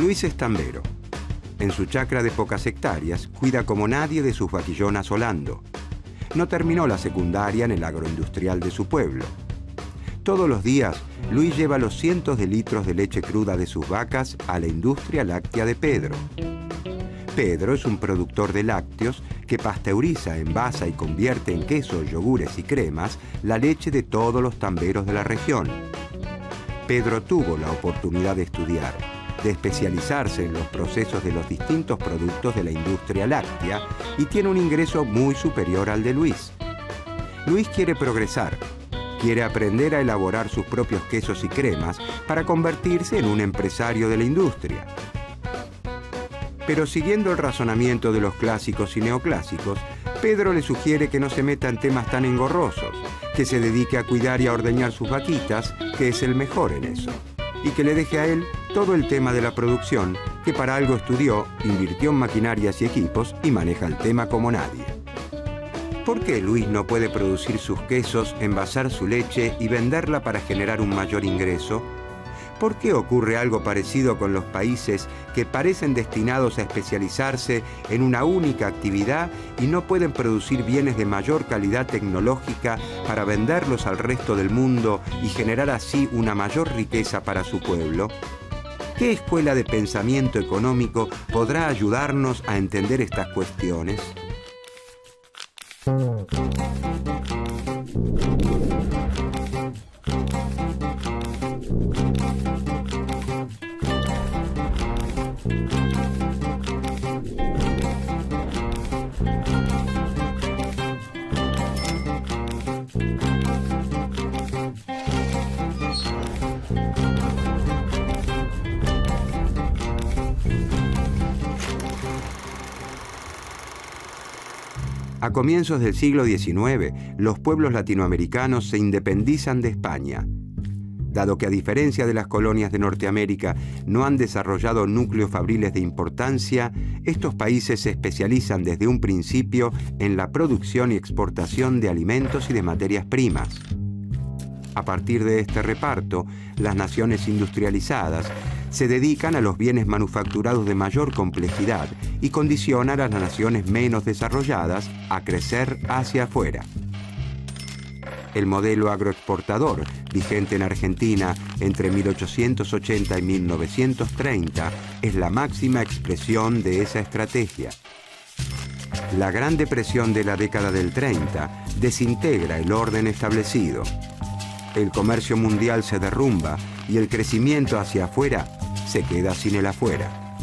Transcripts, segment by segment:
Luis es tambero. En su chacra de pocas hectáreas, cuida como nadie de sus vaquillonas Olando. No terminó la secundaria en el agroindustrial de su pueblo. Todos los días, Luis lleva los cientos de litros de leche cruda de sus vacas a la industria láctea de Pedro. Pedro es un productor de lácteos que pasteuriza, envasa y convierte en quesos, yogures y cremas la leche de todos los tamberos de la región. Pedro tuvo la oportunidad de estudiar, de especializarse en los procesos de los distintos productos de la industria láctea y tiene un ingreso muy superior al de Luis. Luis quiere progresar, quiere aprender a elaborar sus propios quesos y cremas para convertirse en un empresario de la industria. Pero siguiendo el razonamiento de los clásicos y neoclásicos, Pedro le sugiere que no se meta en temas tan engorrosos, que se dedique a cuidar y a ordeñar sus vaquitas, que es el mejor en eso, y que le deje a él todo el tema de la producción, que para algo estudió, invirtió en maquinarias y equipos y maneja el tema como nadie. ¿Por qué Luis no puede producir sus quesos, envasar su leche y venderla para generar un mayor ingreso? ¿Por qué ocurre algo parecido con los países que parecen destinados a especializarse en una única actividad y no pueden producir bienes de mayor calidad tecnológica para venderlos al resto del mundo y generar así una mayor riqueza para su pueblo? ¿Qué escuela de pensamiento económico podrá ayudarnos a entender estas cuestiones? A comienzos del siglo XIX, los pueblos latinoamericanos se independizan de España. Dado que a diferencia de las colonias de Norteamérica no han desarrollado núcleos fabriles de importancia, estos países se especializan desde un principio en la producción y exportación de alimentos y de materias primas. A partir de este reparto, las naciones industrializadas se dedican a los bienes manufacturados de mayor complejidad y condicionan a las naciones menos desarrolladas a crecer hacia afuera. El modelo agroexportador, vigente en Argentina entre 1880 y 1930, es la máxima expresión de esa estrategia. La Gran Depresión de la década del 30 desintegra el orden establecido. El comercio mundial se derrumba y el crecimiento hacia afuera se queda sin el afuera.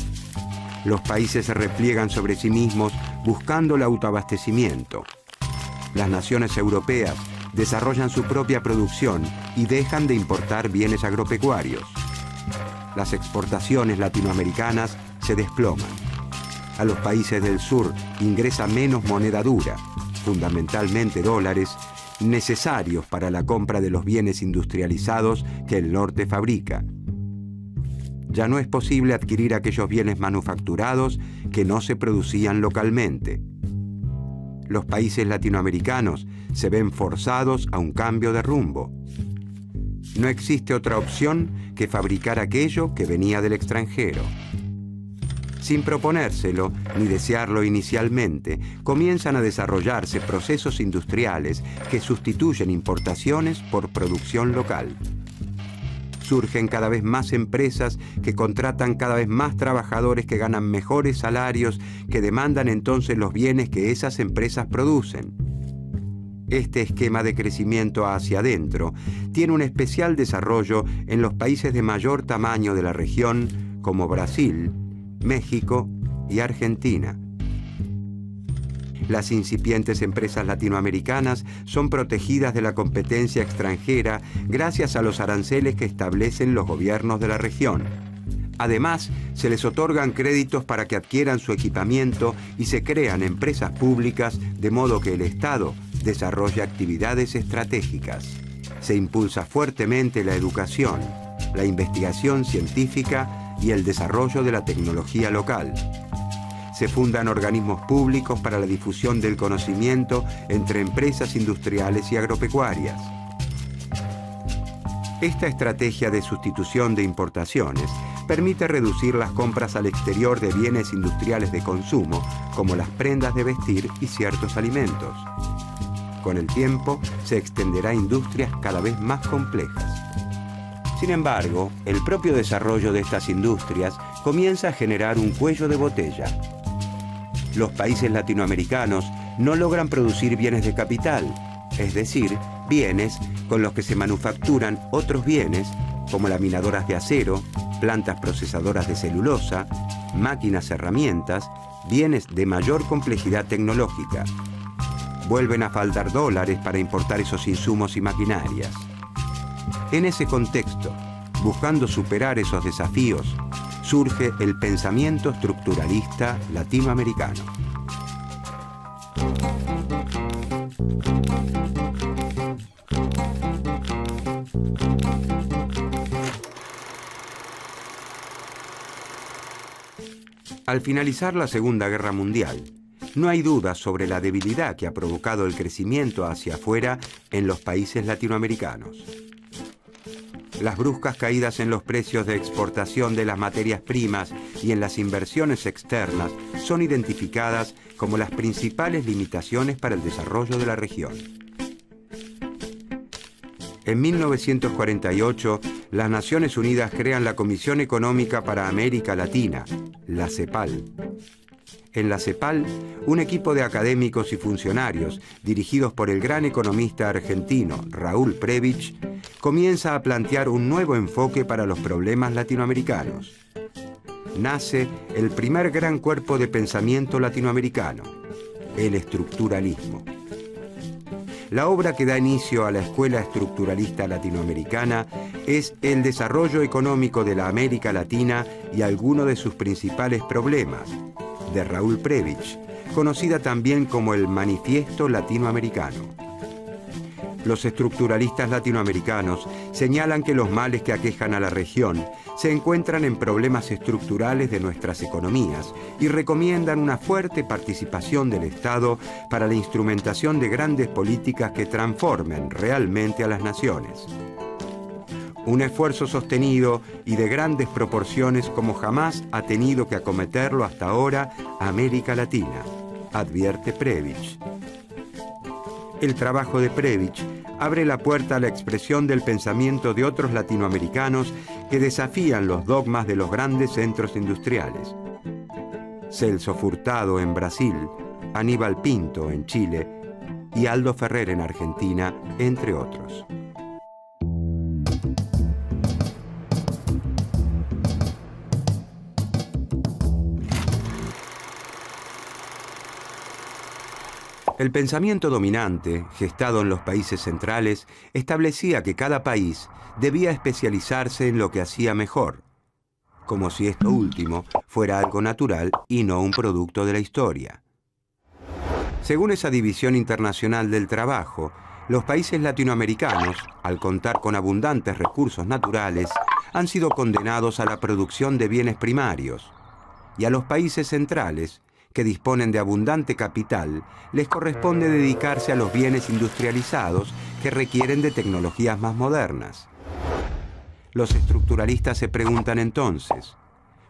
Los países se repliegan sobre sí mismos buscando el autoabastecimiento. Las naciones europeas desarrollan su propia producción y dejan de importar bienes agropecuarios. Las exportaciones latinoamericanas se desploman. A los países del sur ingresa menos moneda dura, fundamentalmente dólares, necesarios para la compra de los bienes industrializados que el norte fabrica. Ya no es posible adquirir aquellos bienes manufacturados que no se producían localmente. Los países latinoamericanos se ven forzados a un cambio de rumbo. No existe otra opción que fabricar aquello que venía del extranjero. Sin proponérselo ni desearlo inicialmente, comienzan a desarrollarse procesos industriales que sustituyen importaciones por producción local. Surgen cada vez más empresas que contratan cada vez más trabajadores que ganan mejores salarios, que demandan entonces los bienes que esas empresas producen. Este esquema de crecimiento hacia adentro tiene un especial desarrollo en los países de mayor tamaño de la región, como Brasil, México y Argentina. Las incipientes empresas latinoamericanas son protegidas de la competencia extranjera gracias a los aranceles que establecen los gobiernos de la región. Además, se les otorgan créditos para que adquieran su equipamiento y se crean empresas públicas de modo que el Estado desarrolle actividades estratégicas. Se impulsa fuertemente la educación, la investigación científica y el desarrollo de la tecnología local. Se fundan organismos públicos para la difusión del conocimiento entre empresas industriales y agropecuarias. Esta estrategia de sustitución de importaciones permite reducir las compras al exterior de bienes industriales de consumo, como las prendas de vestir y ciertos alimentos. Con el tiempo, se extenderá a industrias cada vez más complejas. Sin embargo, el propio desarrollo de estas industrias comienza a generar un cuello de botella. Los países latinoamericanos no logran producir bienes de capital, es decir, bienes con los que se manufacturan otros bienes, como laminadoras de acero, plantas procesadoras de celulosa, máquinas, herramientas, bienes de mayor complejidad tecnológica. Vuelven a faltar dólares para importar esos insumos y maquinarias. En ese contexto, buscando superar esos desafíos, surge el pensamiento estructuralista latinoamericano. Al finalizar la Segunda Guerra Mundial, no hay duda sobre la debilidad que ha provocado el crecimiento hacia afuera en los países latinoamericanos. Las bruscas caídas en los precios de exportación de las materias primas y en las inversiones externas son identificadas como las principales limitaciones para el desarrollo de la región. En 1948, las Naciones Unidas crean la Comisión Económica para América Latina, la CEPAL. En la CEPAL, un equipo de académicos y funcionarios, dirigidos por el gran economista argentino Raúl Prebisch, comienza a plantear un nuevo enfoque para los problemas latinoamericanos. Nace el primer gran cuerpo de pensamiento latinoamericano, el estructuralismo. La obra que da inicio a la Escuela Estructuralista Latinoamericana es El desarrollo económico de la América Latina y algunos de sus principales problemas, de Raúl Prebisch, conocida también como el Manifiesto Latinoamericano. Los estructuralistas latinoamericanos señalan que los males que aquejan a la región se encuentran en problemas estructurales de nuestras economías y recomiendan una fuerte participación del Estado para la instrumentación de grandes políticas que transformen realmente a las naciones. Un esfuerzo sostenido y de grandes proporciones como jamás ha tenido que acometerlo hasta ahora América Latina, advierte Prebisch. El trabajo de Prebisch abre la puerta a la expresión del pensamiento de otros latinoamericanos que desafían los dogmas de los grandes centros industriales. Celso Furtado en Brasil, Aníbal Pinto en Chile y Aldo Ferrer en Argentina, entre otros. El pensamiento dominante, gestado en los países centrales, establecía que cada país debía especializarse en lo que hacía mejor, como si esto último fuera algo natural y no un producto de la historia. Según esa división internacional del trabajo, los países latinoamericanos, al contar con abundantes recursos naturales, han sido condenados a la producción de bienes primarios, y a los países centrales, que disponen de abundante capital, les corresponde dedicarse a los bienes industrializados que requieren de tecnologías más modernas. Los estructuralistas se preguntan entonces,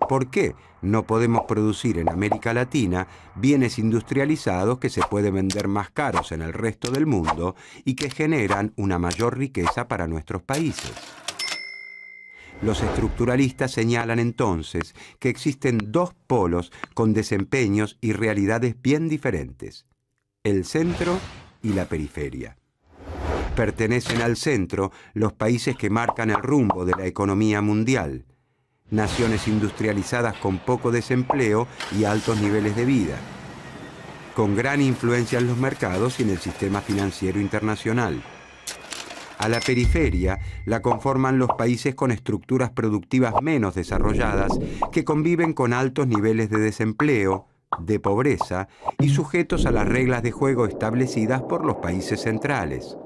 ¿por qué no podemos producir en América Latina bienes industrializados que se pueden vender más caros en el resto del mundo y que generan una mayor riqueza para nuestros países? Los estructuralistas señalan entonces que existen dos polos con desempeños y realidades bien diferentes, el centro y la periferia. Pertenecen al centro los países que marcan el rumbo de la economía mundial, naciones industrializadas con poco desempleo y altos niveles de vida, con gran influencia en los mercados y en el sistema financiero internacional. A la periferia la conforman los países con estructuras productivas menos desarrolladas que conviven con altos niveles de desempleo, de pobreza y sujetos a las reglas de juego establecidas por los países centrales.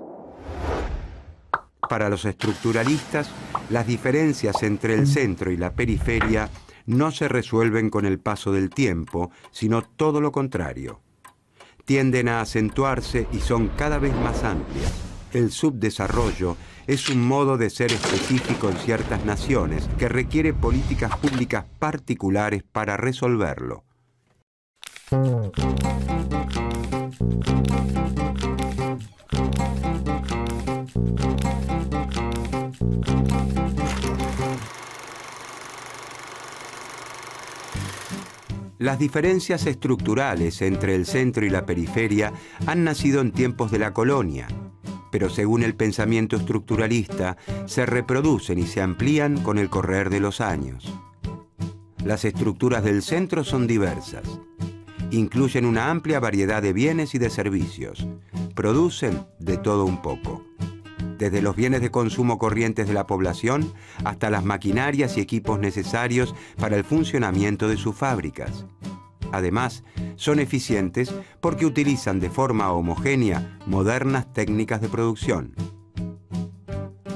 Para los estructuralistas, las diferencias entre el centro y la periferia no se resuelven con el paso del tiempo, sino todo lo contrario. Tienden a acentuarse y son cada vez más amplias. El subdesarrollo es un modo de ser específico en ciertas naciones que requiere políticas públicas particulares para resolverlo. Las diferencias estructurales entre el centro y la periferia han nacido en tiempos de la colonia, pero según el pensamiento estructuralista, se reproducen y se amplían con el correr de los años. Las estructuras del centro son diversas. Incluyen una amplia variedad de bienes y de servicios. Producen de todo un poco. Desde los bienes de consumo corrientes de la población hasta las maquinarias y equipos necesarios para el funcionamiento de sus fábricas. Además, son eficientes porque utilizan de forma homogénea modernas técnicas de producción.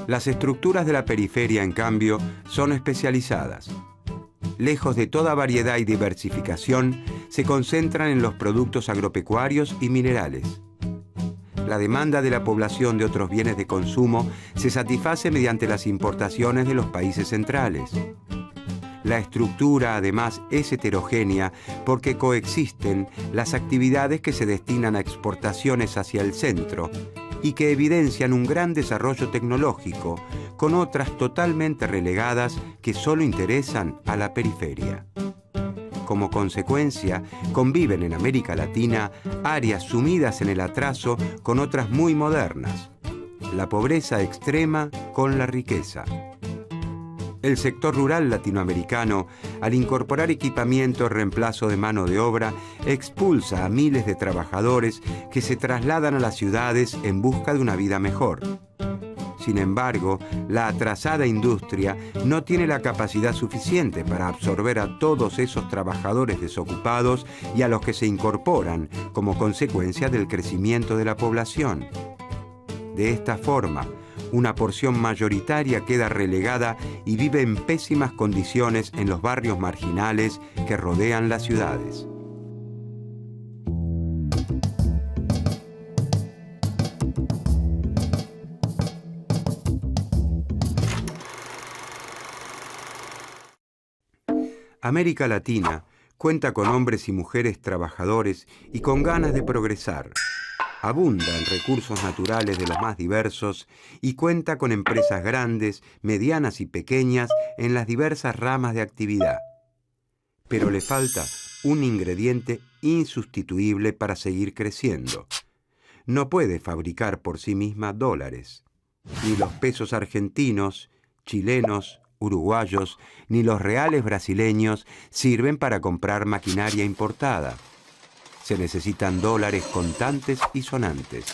Las estructuras de la periferia, en cambio, son especializadas. Lejos de toda variedad y diversificación, se concentran en los productos agropecuarios y minerales. La demanda de la población de otros bienes de consumo se satisface mediante las importaciones de los países centrales. La estructura, además, es heterogénea porque coexisten las actividades que se destinan a exportaciones hacia el centro y que evidencian un gran desarrollo tecnológico, con otras totalmente relegadas que solo interesan a la periferia. Como consecuencia, conviven en América Latina áreas sumidas en el atraso con otras muy modernas, la pobreza extrema con la riqueza. El sector rural latinoamericano, al incorporar equipamiento en reemplazo de mano de obra, expulsa a miles de trabajadores que se trasladan a las ciudades en busca de una vida mejor. Sin embargo, la atrasada industria no tiene la capacidad suficiente para absorber a todos esos trabajadores desocupados y a los que se incorporan como consecuencia del crecimiento de la población. De esta forma, una porción mayoritaria queda relegada y vive en pésimas condiciones en los barrios marginales que rodean las ciudades. América Latina cuenta con hombres y mujeres trabajadores y con ganas de progresar. Abunda en recursos naturales de los más diversos y cuenta con empresas grandes, medianas y pequeñas en las diversas ramas de actividad. Pero le falta un ingrediente insustituible para seguir creciendo. No puede fabricar por sí misma dólares. Ni los pesos argentinos, chilenos, uruguayos, ni los reales brasileños sirven para comprar maquinaria importada. Se necesitan dólares contantes y sonantes.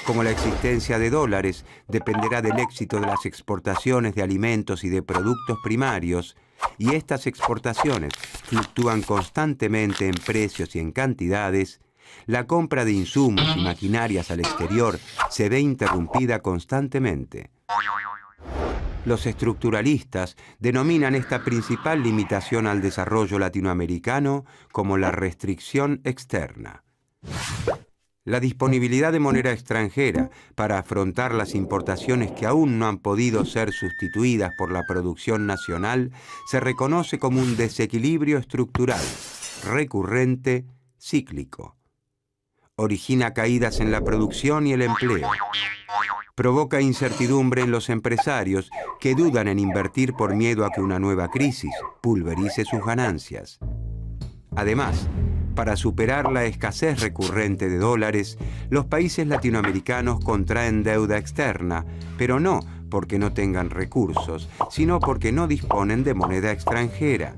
Como la existencia de dólares dependerá del éxito de las exportaciones de alimentos y de productos primarios, y estas exportaciones fluctúan constantemente en precios y en cantidades, la compra de insumos y maquinarias al exterior se ve interrumpida constantemente. Los estructuralistas denominan esta principal limitación al desarrollo latinoamericano como la restricción externa. La disponibilidad de moneda extranjera para afrontar las importaciones que aún no han podido ser sustituidas por la producción nacional se reconoce como un desequilibrio estructural, recurrente, cíclico. Origina caídas en la producción y el empleo. Provoca incertidumbre en los empresarios que dudan en invertir por miedo a que una nueva crisis pulverice sus ganancias. Además, para superar la escasez recurrente de dólares, los países latinoamericanos contraen deuda externa, pero no porque no tengan recursos, sino porque no disponen de moneda extranjera.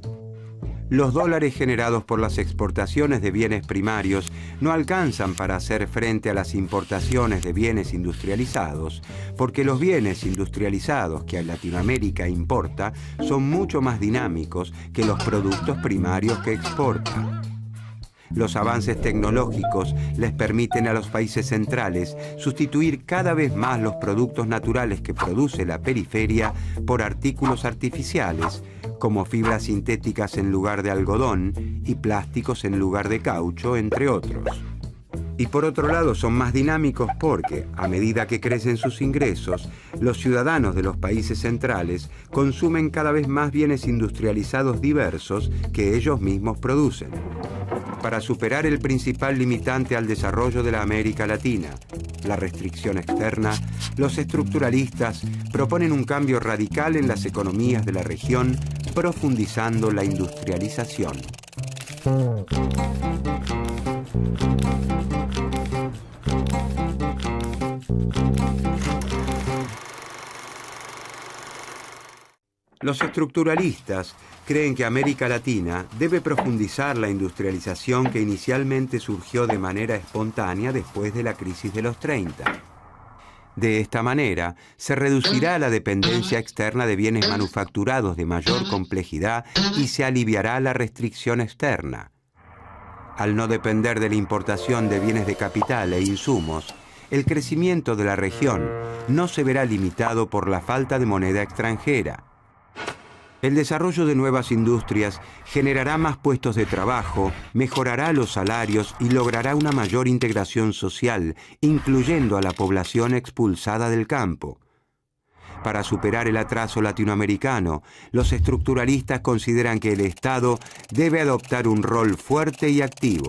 Los dólares generados por las exportaciones de bienes primarios no alcanzan para hacer frente a las importaciones de bienes industrializados, porque los bienes industrializados que Latinoamérica importa son mucho más dinámicos que los productos primarios que exporta. Los avances tecnológicos les permiten a los países centrales sustituir cada vez más los productos naturales que produce la periferia por artículos artificiales, como fibras sintéticas en lugar de algodón y plásticos en lugar de caucho, entre otros. Y por otro lado son más dinámicos porque, a medida que crecen sus ingresos, los ciudadanos de los países centrales consumen cada vez más bienes industrializados diversos que ellos mismos producen. Para superar el principal limitante al desarrollo de la América Latina, la restricción externa, los estructuralistas proponen un cambio radical en las economías de la región, profundizando la industrialización. Los estructuralistas creen que América Latina debe profundizar la industrialización que inicialmente surgió de manera espontánea después de la crisis de los 30. De esta manera, se reducirá la dependencia externa de bienes manufacturados de mayor complejidad y se aliviará la restricción externa. Al no depender de la importación de bienes de capital e insumos, el crecimiento de la región no se verá limitado por la falta de moneda extranjera. El desarrollo de nuevas industrias generará más puestos de trabajo, mejorará los salarios y logrará una mayor integración social, incluyendo a la población expulsada del campo. Para superar el atraso latinoamericano, los estructuralistas consideran que el Estado debe adoptar un rol fuerte y activo.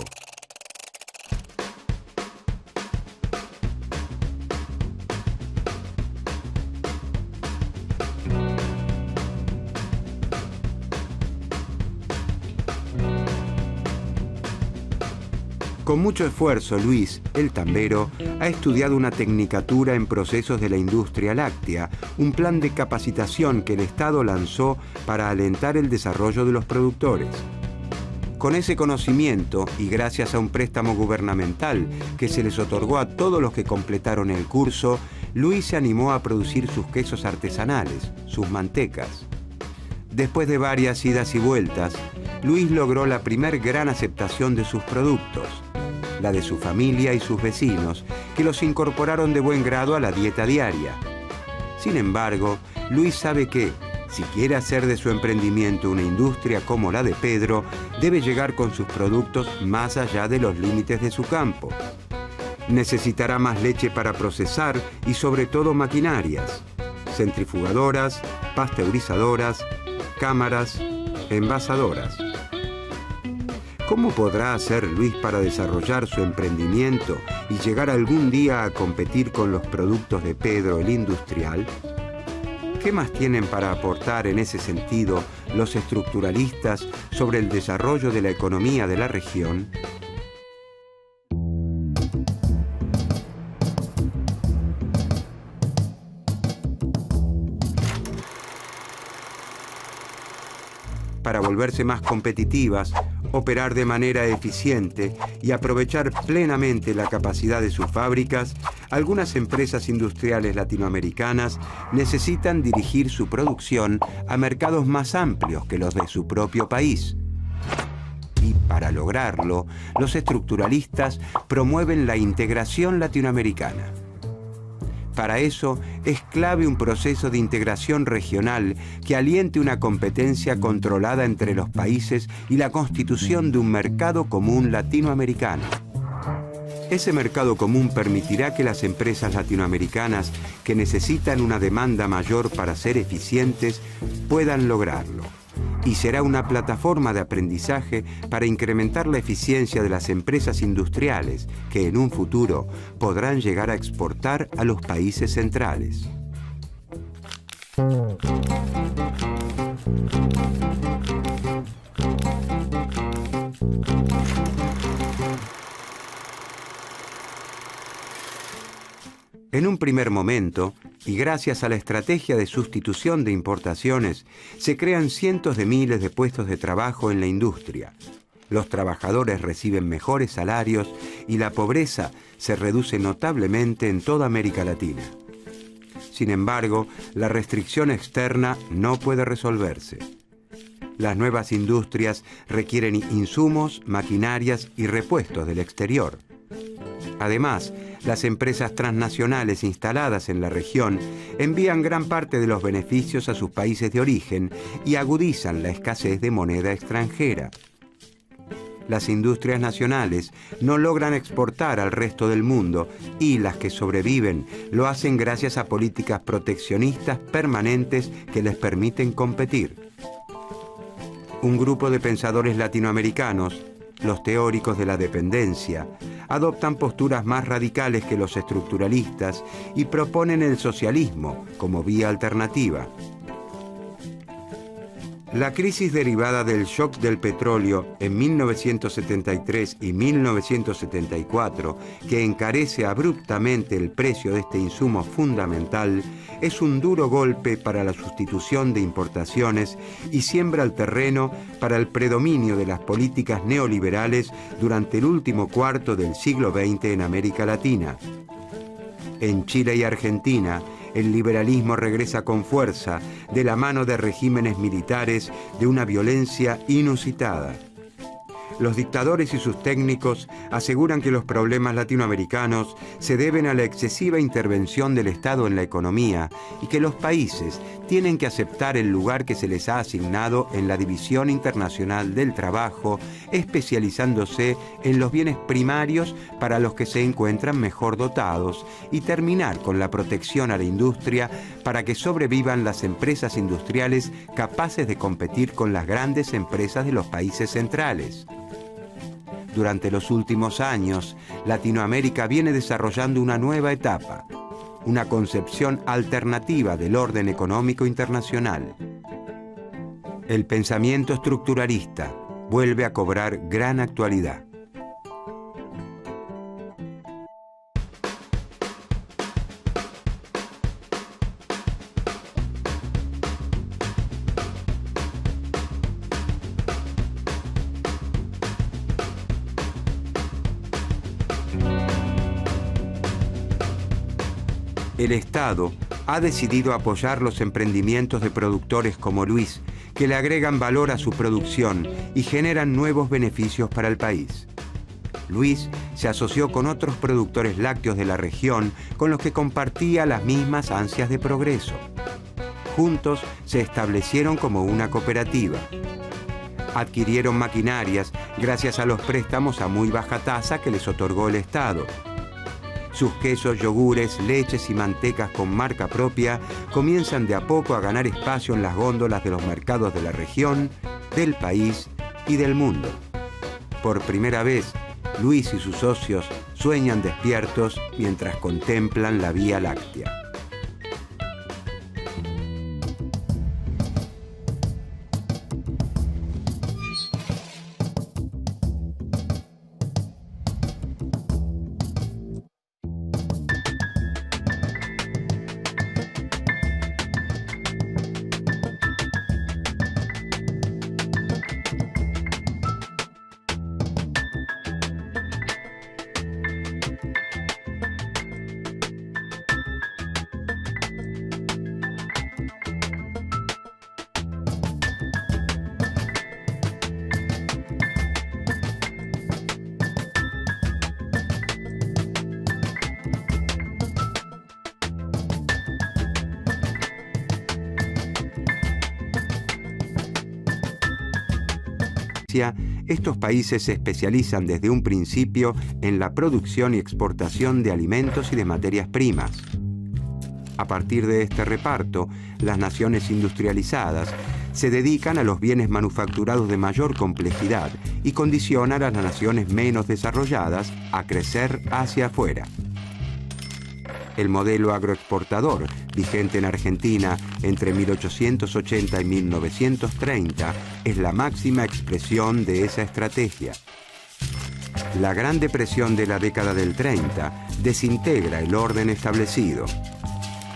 Con mucho esfuerzo, Luis, el tambero, ha estudiado una tecnicatura en procesos de la industria láctea, un plan de capacitación que el Estado lanzó para alentar el desarrollo de los productores. Con ese conocimiento, y gracias a un préstamo gubernamental que se les otorgó a todos los que completaron el curso, Luis se animó a producir sus quesos artesanales, sus mantecas. Después de varias idas y vueltas, Luis logró la primer gran aceptación de sus productos, la de su familia y sus vecinos, que los incorporaron de buen grado a la dieta diaria. Sin embargo, Luis sabe que, si quiere hacer de su emprendimiento una industria como la de Pedro, debe llegar con sus productos más allá de los límites de su campo. Necesitará más leche para procesar y sobre todo maquinarias, centrifugadoras, pasteurizadoras, cámaras, envasadoras. ¿Cómo podrá hacer Luis para desarrollar su emprendimiento y llegar algún día a competir con los productos de Pedro el Industrial? ¿Qué más tienen para aportar en ese sentido los estructuralistas sobre el desarrollo de la economía de la región? Para volverse más competitivas, operar de manera eficiente y aprovechar plenamente la capacidad de sus fábricas, algunas empresas industriales latinoamericanas necesitan dirigir su producción a mercados más amplios que los de su propio país. Y para lograrlo, los estructuralistas promueven la integración latinoamericana. Para eso es clave un proceso de integración regional que aliente una competencia controlada entre los países y la constitución de un mercado común latinoamericano. Ese mercado común permitirá que las empresas latinoamericanas que necesitan una demanda mayor para ser eficientes puedan lograrlo. Y será una plataforma de aprendizaje para incrementar la eficiencia de las empresas industriales que en un futuro podrán llegar a exportar a los países centrales. En un primer momento, y gracias a la estrategia de sustitución de importaciones, se crean cientos de miles de puestos de trabajo en la industria. Los trabajadores reciben mejores salarios y la pobreza se reduce notablemente en toda América Latina. Sin embargo, la restricción externa no puede resolverse. Las nuevas industrias requieren insumos, maquinarias y repuestos del exterior. Además, las empresas transnacionales instaladas en la región envían gran parte de los beneficios a sus países de origen y agudizan la escasez de moneda extranjera. Las industrias nacionales no logran exportar al resto del mundo y las que sobreviven lo hacen gracias a políticas proteccionistas permanentes que les permiten competir. Un grupo de pensadores latinoamericanos, los teóricos de la dependencia, adoptan posturas más radicales que los estructuralistas y proponen el socialismo como vía alternativa. La crisis derivada del shock del petróleo en 1973 y 1974, que encarece abruptamente el precio de este insumo fundamental, es un duro golpe para la sustitución de importaciones y siembra el terreno para el predominio de las políticas neoliberales durante el último cuarto del siglo XX en América Latina. En Chile y Argentina, el liberalismo regresa con fuerza de la mano de regímenes militares de una violencia inusitada. Los dictadores y sus técnicos aseguran que los problemas latinoamericanos se deben a la excesiva intervención del Estado en la economía y que los países tienen que aceptar el lugar que se les ha asignado en la división internacional del trabajo, especializándose en los bienes primarios para los que se encuentran mejor dotados y terminar con la protección a la industria para que sobrevivan las empresas industriales capaces de competir con las grandes empresas de los países centrales. Durante los últimos años, Latinoamérica viene desarrollando una nueva etapa, una concepción alternativa del orden económico internacional. El pensamiento estructuralista vuelve a cobrar gran actualidad. El Estado ha decidido apoyar los emprendimientos de productores como Luis, que le agregan valor a su producción y generan nuevos beneficios para el país. Luis se asoció con otros productores lácteos de la región con los que compartía las mismas ansias de progreso. Juntos se establecieron como una cooperativa. Adquirieron maquinarias gracias a los préstamos a muy baja tasa que les otorgó el Estado. Sus quesos, yogures, leches y mantecas con marca propia comienzan de a poco a ganar espacio en las góndolas de los mercados de la región, del país y del mundo. Por primera vez, Luis y sus socios sueñan despiertos mientras contemplan la Vía Láctea. Estos países se especializan desde un principio en la producción y exportación de alimentos y de materias primas. A partir de este reparto, las naciones industrializadas se dedican a los bienes manufacturados de mayor complejidad y condicionan a las naciones menos desarrolladas a crecer hacia afuera. El modelo agroexportador, vigente en Argentina entre 1880 y 1930, es la máxima expresión de esa estrategia. La Gran Depresión de la década del 30 desintegra el orden establecido.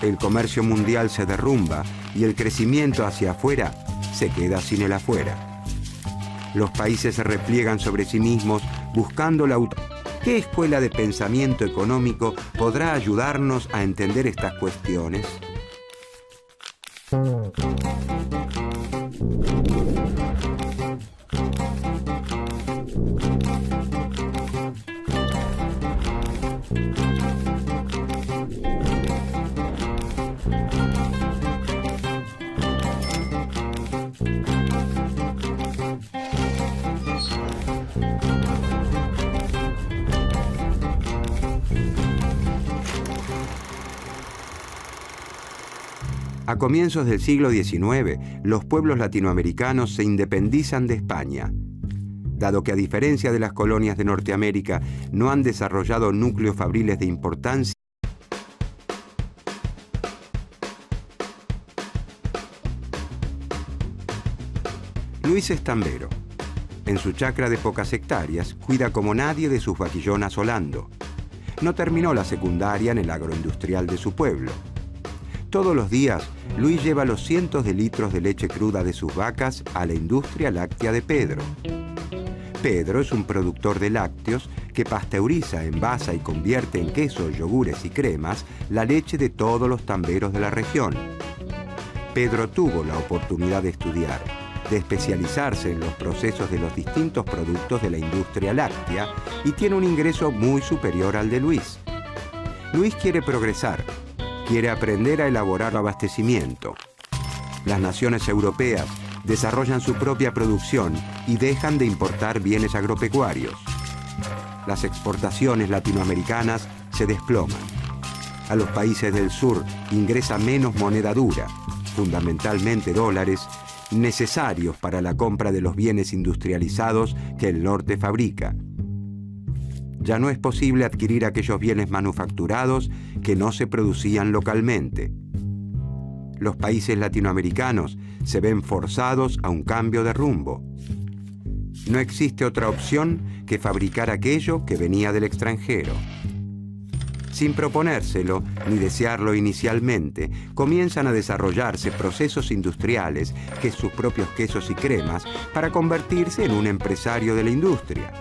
El comercio mundial se derrumba y el crecimiento hacia afuera se queda sin el afuera. Los países se repliegan sobre sí mismos buscando la autonomía. ¿Qué escuela de pensamiento económico podrá ayudarnos a entender estas cuestiones? A comienzos del siglo XIX, los pueblos latinoamericanos se independizan de España. Dado que a diferencia de las colonias de Norteamérica no han desarrollado núcleos fabriles de importancia, Luis es tambero. En su chacra de pocas hectáreas, cuida como nadie de sus vaquillonas Olando. No terminó la secundaria en el agroindustrial de su pueblo. Todos los días, Luis lleva los cientos de litros de leche cruda de sus vacas a la industria láctea de Pedro. Pedro es un productor de lácteos que pasteuriza, envasa y convierte en quesos, yogures y cremas la leche de todos los tamberos de la región. Pedro tuvo la oportunidad de estudiar, de especializarse en los procesos de los distintos productos de la industria láctea y tiene un ingreso muy superior al de Luis. Luis quiere progresar, quiere aprender a elaborar abastecimiento. Las naciones europeas desarrollan su propia producción y dejan de importar bienes agropecuarios. Las exportaciones latinoamericanas se desploman. A los países del sur ingresa menos moneda dura, fundamentalmente dólares, necesarios para la compra de los bienes industrializados que el norte fabrica. Ya no es posible adquirir aquellos bienes manufacturados que no se producían localmente. Los países latinoamericanos se ven forzados a un cambio de rumbo. No existe otra opción que fabricar aquello que venía del extranjero. Sin proponérselo ni desearlo inicialmente, comienzan a desarrollarse procesos industriales, que es sus propios quesos y cremas, para convertirse en un empresario de la industria.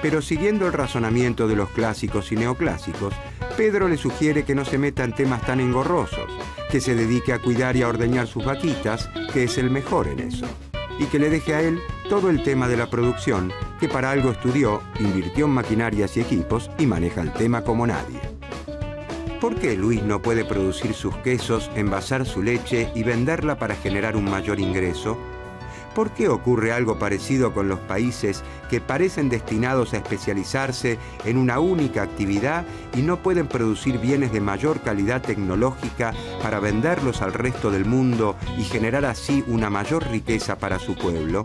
Pero siguiendo el razonamiento de los clásicos y neoclásicos, Pedro le sugiere que no se meta en temas tan engorrosos, que se dedique a cuidar y a ordeñar sus vaquitas, que es el mejor en eso, y que le deje a él todo el tema de la producción, que para algo estudió, invirtió en maquinarias y equipos y maneja el tema como nadie. ¿Por qué Luis no puede producir sus quesos, envasar su leche y venderla para generar un mayor ingreso? ¿Por qué ocurre algo parecido con los países que parecen destinados a especializarse en una única actividad y no pueden producir bienes de mayor calidad tecnológica para venderlos al resto del mundo y generar así una mayor riqueza para su pueblo?